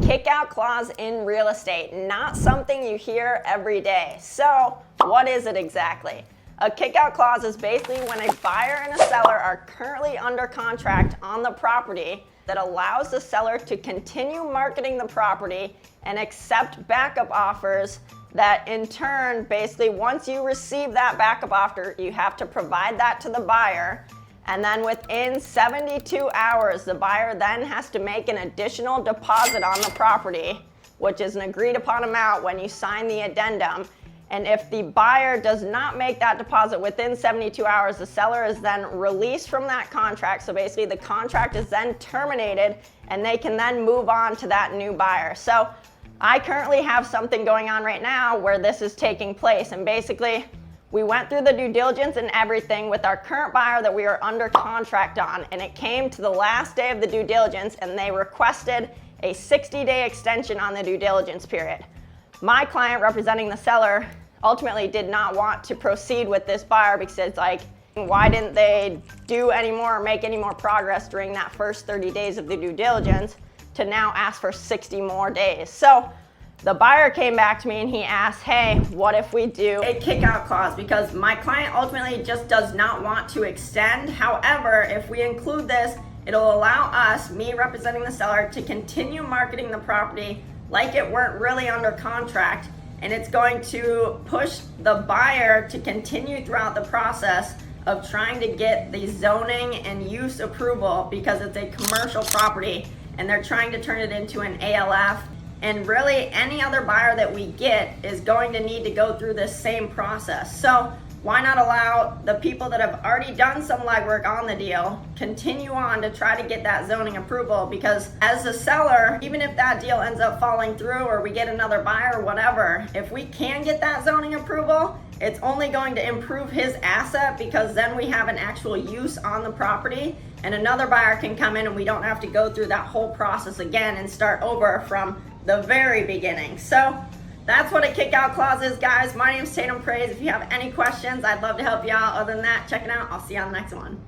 kick-out clause in real estate, not something you hear every day. So what is it exactly? A kick-out clause is basically when a buyer and a seller are currently under contract on the property that allows the seller to continue marketing the property and accept backup offers that in turn, basically once you receive that backup offer, you have to provide that to the buyer. And then within 72 hours, the buyer then has to make an additional deposit on the property, which is an agreed upon amount when you sign the addendum. And if the buyer does not make that deposit within 72 hours, the seller is then released from that contract. So basically the contract is then terminated and they can then move on to that new buyer. So I currently have something going on right now where this is taking place. And basically we went through the due diligence and everything with our current buyer that we are under contract on. And it came to the last day of the due diligence and they requested a 60-day extension on the due diligence period. My client representing the seller ultimately did not want to proceed with this buyer because it's like, why didn't they do any more or make any more progress during that first 30 days of the due diligence to now ask for 60 more days? So the buyer came back to me and he asked, hey, what if we do a kick-out clause? Because my client ultimately just does not want to extend. However, if we include this, it'll allow us, me representing the seller, to continue marketing the property like it weren't really under contract. And it's going to push the buyer to continue throughout the process of trying to get the zoning and use approval because it's a commercial property and they're trying to turn it into an ALF. And really any other buyer that we get is going to need to go through this same process. So why not allow the people that have already done some legwork on the deal continue on to try to get that zoning approval? Because as a seller, even if that deal ends up falling through or we get another buyer or whatever, if we can get that zoning approval, it's only going to improve his asset because then we have an actual use on the property and another buyer can come in and we don't have to go through that whole process again and start over from the very beginning. So that's what a kick-out clause is, guys. My name is Tatum Praise. If you have any questions, I'd love to help you out. Other than that, check it out. I'll see you on the next one.